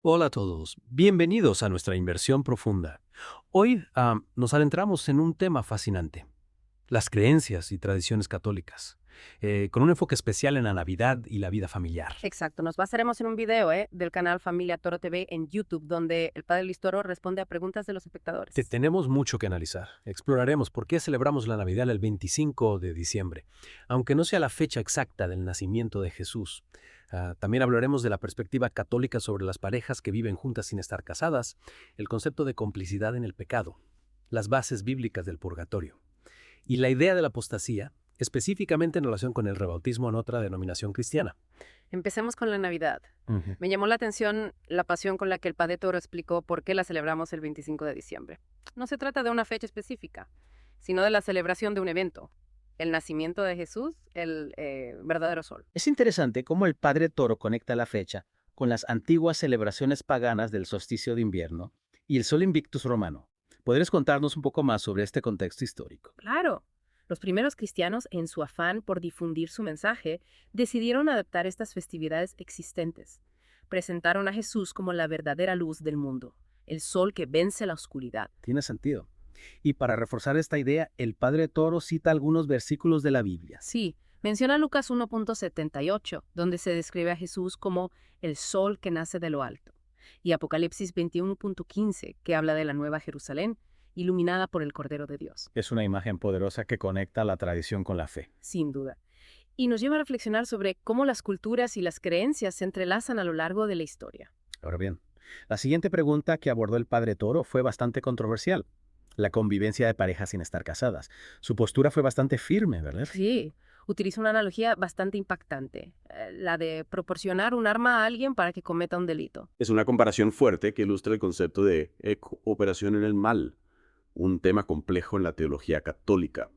Hola a todos, bienvenidos a nuestra inversión profunda. Hoy nos adentramos en un tema fascinante, las creencias y tradiciones católicas, con un enfoque especial en la Navidad y la vida familiar. Exacto, nos basaremos en un video del canal Familia Toro TV en YouTube, donde el padre Luis Toro responde a preguntas de los espectadores. Tenemos mucho que analizar. Exploraremos por qué celebramos la Navidad el 25 de diciembre, aunque no sea la fecha exacta del nacimiento de Jesús. También hablaremos de la perspectiva católica sobre las parejas que viven juntas sin estar casadas, el concepto de complicidad en el pecado, las bases bíblicas del purgatorio y la idea de la apostasía, específicamente en relación con el rebautismo en otra denominación cristiana. Empecemos con la Navidad. Ujú. Me llamó la atención la pasión con la que el padre Toro explicó por qué la celebramos el 25 de diciembre. No se trata de una fecha específica, sino de la celebración de un evento, el nacimiento de Jesús, el verdadero sol. Es interesante cómo el padre Toro conecta la fecha con las antiguas celebraciones paganas del solsticio de invierno y el Sol Invictus romano. ¿Podrías contarnos un poco más sobre este contexto histórico? Claro. Los primeros cristianos, en su afán por difundir su mensaje, decidieron adaptar estas festividades existentes. Presentaron a Jesús como la verdadera luz del mundo, el sol que vence la oscuridad. Tiene sentido. Y para reforzar esta idea, el padre Toro cita algunos versículos de la Biblia. Sí, menciona Lucas 1.78, donde se describe a Jesús como el sol que nace de lo alto, y Apocalipsis 21.15, que habla de la Nueva Jerusalén, iluminada por el Cordero de Dios. Es una imagen poderosa que conecta la tradición con la fe. Sin duda. Y nos lleva a reflexionar sobre cómo las culturas y las creencias se entrelazan a lo largo de la historia. Ahora bien, la siguiente pregunta que abordó el padre Toro fue bastante controversial. La convivencia de parejas sin estar casadas. Su postura fue bastante firme, ¿verdad? Sí, utiliza una analogía bastante impactante, la de proporcionar un arma a alguien para que cometa un delito. Es una comparación fuerte que ilustra el concepto de cooperación en el mal, un tema complejo en la teología católica.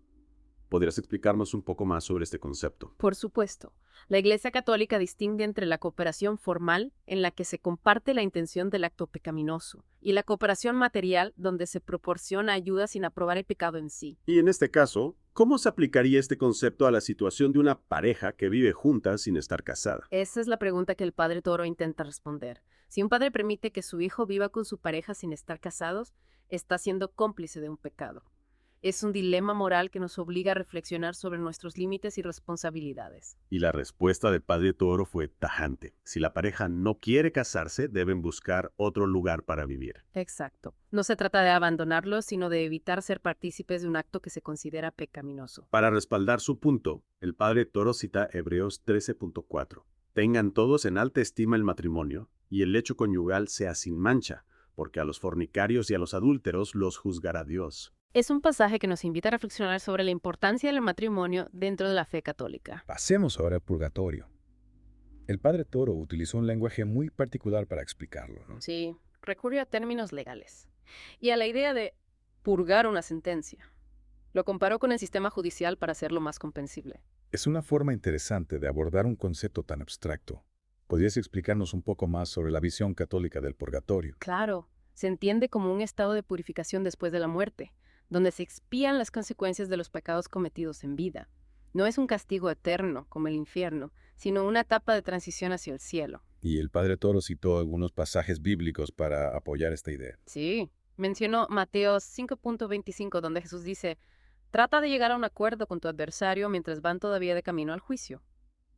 ¿Podrías explicarnos un poco más sobre este concepto? Por supuesto, la Iglesia Católica distingue entre la cooperación formal, en la que se comparte la intención del acto pecaminoso, y la cooperación material, donde se proporciona ayuda sin aprobar el pecado en sí. Y en este caso, ¿cómo se aplicaría este concepto a la situación de una pareja que vive juntas sin estar casada? Esa es la pregunta que el padre Toro intenta responder. Si un padre permite que su hijo viva con su pareja sin estar casados, está siendo cómplice de un pecado. Es un dilema moral que nos obliga a reflexionar sobre nuestros límites y responsabilidades. Y la respuesta del padre Toro fue tajante. Si la pareja no quiere casarse, deben buscar otro lugar para vivir. Exacto. No se trata de abandonarlos, sino de evitar ser partícipes de un acto que se considera pecaminoso. Para respaldar su punto, el padre Toro cita Hebreos 13.4. Tengan todos en alta estima el matrimonio, y el lecho conyugal sea sin mancha, porque a los fornicarios y a los adúlteros los juzgará Dios. Es un pasaje que nos invita a reflexionar sobre la importancia del matrimonio dentro de la fe católica. Pasemos ahora al purgatorio. El padre Toro utilizó un lenguaje muy particular para explicarlo, ¿no? Sí, recurre a términos legales y a la idea de purgar una sentencia. Lo comparó con el sistema judicial para hacerlo más comprensible. Es una forma interesante de abordar un concepto tan abstracto. ¿Podrías explicarnos un poco más sobre la visión católica del purgatorio? Claro, se entiende como un estado de purificación después de la muerte, donde se expían las consecuencias de los pecados cometidos en vida. No es un castigo eterno, como el infierno, sino una etapa de transición hacia el cielo. Y el padre Toro citó algunos pasajes bíblicos para apoyar esta idea. Sí, mencionó Mateo 5.25, donde Jesús dice, trata de llegar a un acuerdo con tu adversario mientras van todavía de camino al juicio.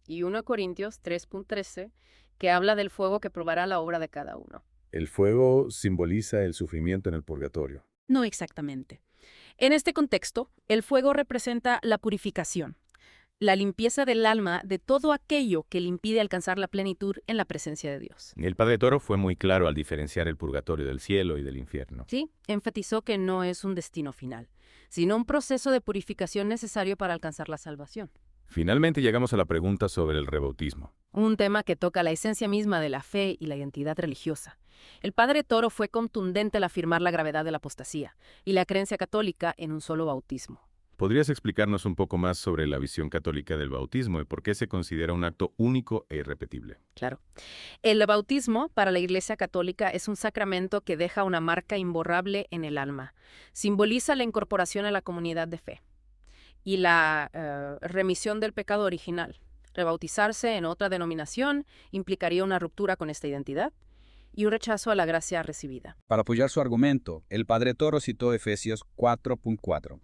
Y 1 Corintios 3.13, que habla del fuego que probará la obra de cada uno. El fuego simboliza el sufrimiento en el purgatorio. No exactamente. En este contexto, el fuego representa la purificación, la limpieza del alma de todo aquello que le impide alcanzar la plenitud en la presencia de Dios. El padre Toro fue muy claro al diferenciar el purgatorio del cielo y del infierno. Sí, enfatizó que no es un destino final, sino un proceso de purificación necesario para alcanzar la salvación. Finalmente llegamos a la pregunta sobre el rebautismo. Un tema que toca la esencia misma de la fe y la identidad religiosa. El padre Toro fue contundente al afirmar la gravedad de la apostasía y la creencia católica en un solo bautismo. ¿Podrías explicarnos un poco más sobre la visión católica del bautismo y por qué se considera un acto único e irrepetible? Claro. El bautismo para la Iglesia Católica es un sacramento que deja una marca imborrable en el alma. Simboliza la incorporación a la comunidad de fe y la remisión del pecado original. Rebautizarse en otra denominación implicaría una ruptura con esta identidad y un rechazo a la gracia recibida. Para apoyar su argumento, el padre Toro citó Efesios 4:4.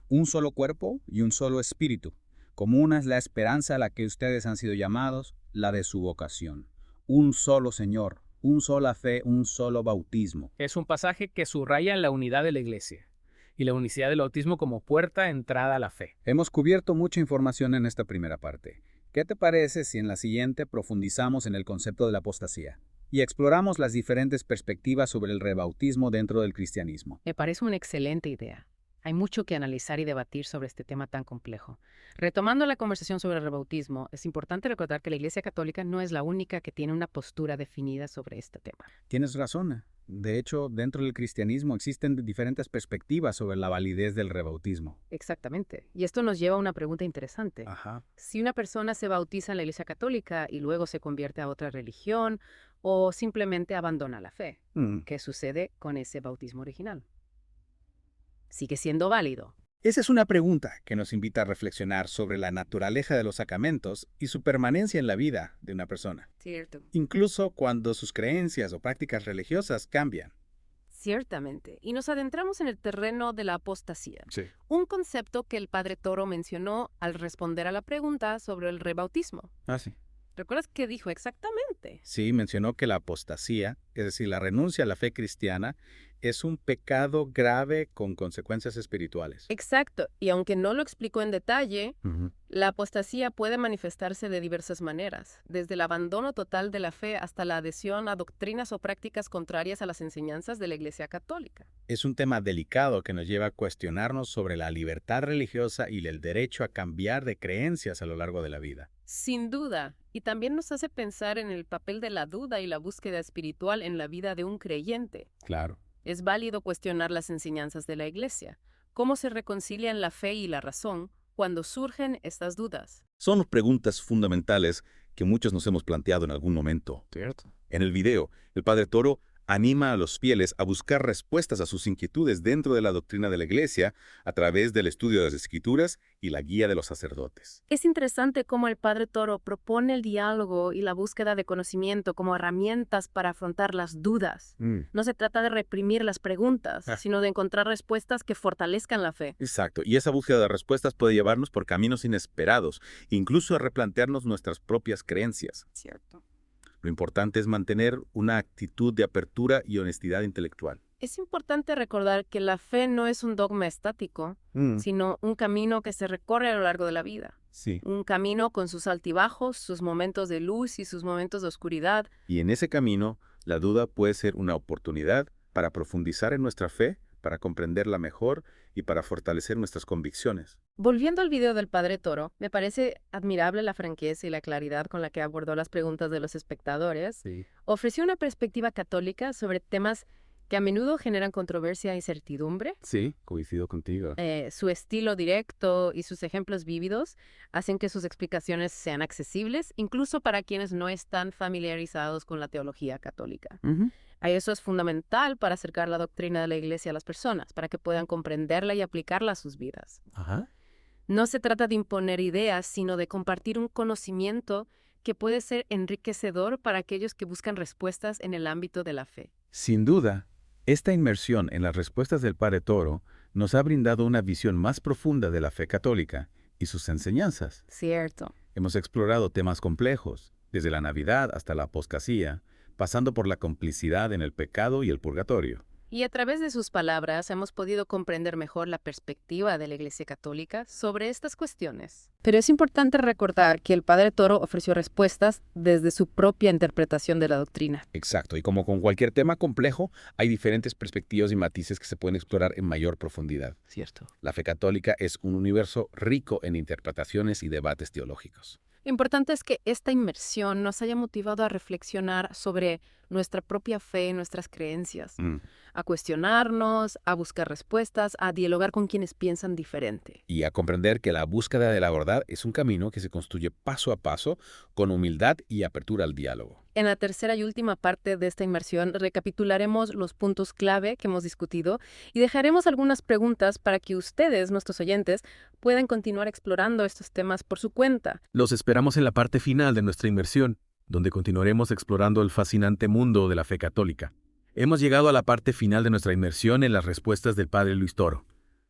Un solo cuerpo y un solo espíritu. Como una es la esperanza a la que ustedes han sido llamados, la de su vocación. Un solo Señor, un sola fe, un solo bautismo. Es un pasaje que subraya la unidad de la Iglesia y la unicidad del bautismo como puerta de entrada a la fe. Hemos cubierto mucha información en esta primera parte. ¿Qué te parece si en la siguiente profundizamos en el concepto de la apostasía y exploramos las diferentes perspectivas sobre el rebautismo dentro del cristianismo? Me parece una excelente idea. Hay mucho que analizar y debatir sobre este tema tan complejo. Retomando la conversación sobre el rebautismo, es importante recordar que la Iglesia Católica no es la única que tiene una postura definida sobre este tema. Tienes razón. De hecho, dentro del cristianismo existen diferentes perspectivas sobre la validez del rebautismo. Exactamente. Y esto nos lleva a una pregunta interesante. Ajá. Si una persona se bautiza en la Iglesia Católica y luego se convierte a otra religión o simplemente abandona la fe, ¿qué sucede con ese bautismo original? ¿Sigue siendo válido? Esa es una pregunta que nos invita a reflexionar sobre la naturaleza de los sacramentos y su permanencia en la vida de una persona, Cierto. incluso cuando sus creencias o prácticas religiosas cambian. Ciertamente. Y nos adentramos en el terreno de la apostasía. Sí. Un concepto que el padre Toro mencionó al responder a la pregunta sobre el rebautismo. Ah, sí. ¿Recuerdas qué dijo exactamente? Sí, mencionó que la apostasía, es decir, la renuncia a la fe cristiana, es un pecado grave con consecuencias espirituales. Exacto. Y aunque no lo explicó en detalle, la apostasía puede manifestarse de diversas maneras, desde el abandono total de la fe hasta la adhesión a doctrinas o prácticas contrarias a las enseñanzas de la Iglesia Católica. Es un tema delicado que nos lleva a cuestionarnos sobre la libertad religiosa y el derecho a cambiar de creencias a lo largo de la vida. Sin duda. Y también nos hace pensar en el papel de la duda y la búsqueda espiritual en la vida de un creyente. Claro. Es válido cuestionar las enseñanzas de la Iglesia. ¿Cómo se reconcilian la fe y la razón cuando surgen estas dudas? Son preguntas fundamentales que muchos nos hemos planteado en algún momento. ¿Cierto? En el video, el padre Toro anima a los fieles a buscar respuestas a sus inquietudes dentro de la doctrina de la Iglesia a través del estudio de las Escrituras y la guía de los sacerdotes. Es interesante cómo el padre Toro propone el diálogo y la búsqueda de conocimiento como herramientas para afrontar las dudas. No se trata de reprimir las preguntas, sino de encontrar respuestas que fortalezcan la fe. Exacto, y esa búsqueda de respuestas puede llevarnos por caminos inesperados, incluso a replantearnos nuestras propias creencias. Cierto. Lo importante es mantener una actitud de apertura y honestidad intelectual. Es importante recordar que la fe no es un dogma estático, sino un camino que se recorre a lo largo de la vida. Sí. Un camino con sus altibajos, sus momentos de luz y sus momentos de oscuridad. Y en ese camino, la duda puede ser una oportunidad para profundizar en nuestra fe, para comprenderla mejor y para fortalecer nuestras convicciones. Volviendo al video del padre Toro, me parece admirable la franqueza y la claridad con la que abordó las preguntas de los espectadores. Sí. Ofreció una perspectiva católica sobre temas que a menudo generan controversia e incertidumbre. Sí, coincido contigo. Su estilo directo y sus ejemplos vívidos hacen que sus explicaciones sean accesibles, incluso para quienes no están familiarizados con la teología católica. Eso es fundamental para acercar la doctrina de la Iglesia a las personas, para que puedan comprenderla y aplicarla a sus vidas. Ajá. No se trata de imponer ideas, sino de compartir un conocimiento que puede ser enriquecedor para aquellos que buscan respuestas en el ámbito de la fe. Sin duda, esta inmersión en las respuestas del padre Toro nos ha brindado una visión más profunda de la fe católica y sus enseñanzas. Cierto. Hemos explorado temas complejos, desde la Navidad hasta la apostasía, pasando por la complicidad en el pecado y el purgatorio. Y a través de sus palabras hemos podido comprender mejor la perspectiva de la Iglesia Católica sobre estas cuestiones. Pero es importante recordar que el padre Toro ofreció respuestas desde su propia interpretación de la doctrina. Exacto, y como con cualquier tema complejo, hay diferentes perspectivas y matices que se pueden explorar en mayor profundidad. Cierto. La fe católica es un universo rico en interpretaciones y debates teológicos. Lo importante es que esta inmersión nos haya motivado a reflexionar sobre nuestra propia fe y nuestras creencias, a cuestionarnos, a buscar respuestas, a dialogar con quienes piensan diferente. Y a comprender que la búsqueda de la verdad es un camino que se construye paso a paso con humildad y apertura al diálogo. En la tercera y última parte de esta inmersión recapitularemos los puntos clave que hemos discutido y dejaremos algunas preguntas para que ustedes, nuestros oyentes, puedan continuar explorando estos temas por su cuenta. Los esperamos en la parte final de nuestra inmersión. donde continuaremos explorando el fascinante mundo de la fe católica. Hemos llegado a la parte final de nuestra inmersión en las respuestas del Padre Luis Toro.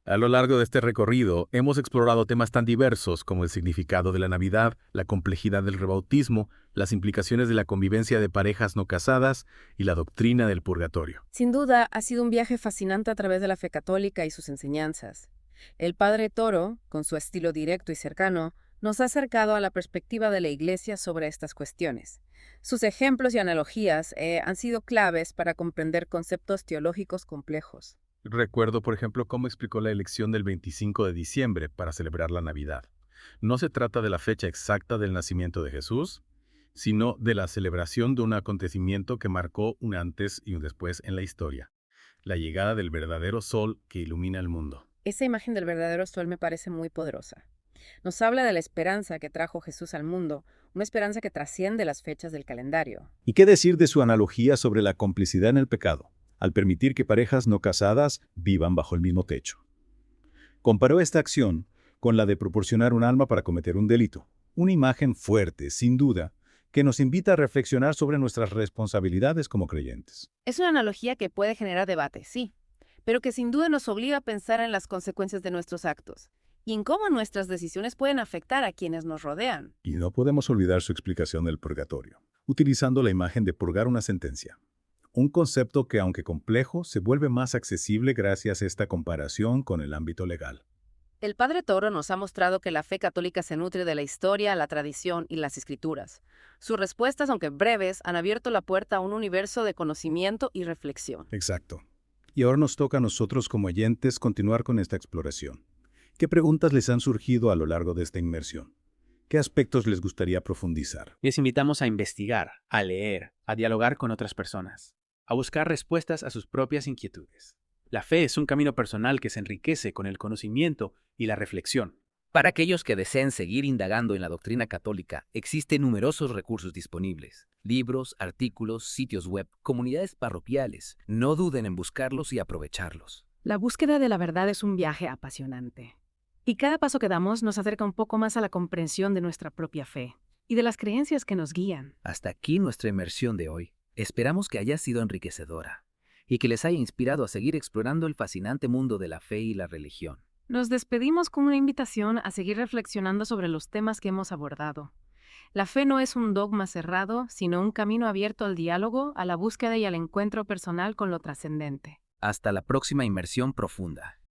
A lo largo de este recorrido, hemos explorado temas tan diversos como el significado de la Navidad, la complejidad del rebautismo, las implicaciones de la convivencia de parejas no casadas y la doctrina del purgatorio. Sin duda, ha sido un viaje fascinante a través de la fe católica y sus enseñanzas. El Padre Toro, con su estilo directo y cercano, nos ha acercado a la perspectiva de la Iglesia sobre estas cuestiones. Sus ejemplos y analogías han sido claves para comprender conceptos teológicos complejos. Recuerdo, por ejemplo, cómo explicó la elección del 25 de diciembre para celebrar la Navidad. No se trata de la fecha exacta del nacimiento de Jesús, sino de la celebración de un acontecimiento que marcó un antes y un después en la historia, la llegada del verdadero sol que ilumina el mundo. Esa imagen del verdadero sol me parece muy poderosa. Nos habla de la esperanza que trajo Jesús al mundo, una esperanza que trasciende las fechas del calendario. ¿Y qué decir de su analogía sobre la complicidad en el pecado, al permitir que parejas no casadas vivan bajo el mismo techo? Comparó esta acción con la de proporcionar un alma para cometer un delito, una imagen fuerte, sin duda, que nos invita a reflexionar sobre nuestras responsabilidades como creyentes. Es una analogía que puede generar debate, sí, pero que sin duda nos obliga a pensar en las consecuencias de nuestros actos y en cómo nuestras decisiones pueden afectar a quienes nos rodean. Y no podemos olvidar su explicación del purgatorio, utilizando la imagen de purgar una sentencia. Un concepto que, aunque complejo, se vuelve más accesible gracias a esta comparación con el ámbito legal. El Padre Toro nos ha mostrado que la fe católica se nutre de la historia, la tradición y las escrituras. Sus respuestas, aunque breves, han abierto la puerta a un universo de conocimiento y reflexión. Exacto. Y ahora nos toca a nosotros como oyentes continuar con esta exploración. ¿Qué preguntas les han surgido a lo largo de esta inmersión? ¿Qué aspectos les gustaría profundizar? Les invitamos a investigar, a leer, a dialogar con otras personas, a buscar respuestas a sus propias inquietudes. La fe es un camino personal que se enriquece con el conocimiento y la reflexión. Para aquellos que deseen seguir indagando en la doctrina católica, existen numerosos recursos disponibles. Libros, artículos, sitios web, comunidades parroquiales. No duden en buscarlos y aprovecharlos. La búsqueda de la verdad es un viaje apasionante. Y cada paso que damos nos acerca un poco más a la comprensión de nuestra propia fe y de las creencias que nos guían. Hasta aquí nuestra inmersión de hoy. Esperamos que haya sido enriquecedora y que les haya inspirado a seguir explorando el fascinante mundo de la fe y la religión. Nos despedimos con una invitación a seguir reflexionando sobre los temas que hemos abordado. La fe no es un dogma cerrado, sino un camino abierto al diálogo, a la búsqueda y al encuentro personal con lo trascendente. Hasta la próxima inmersión profunda.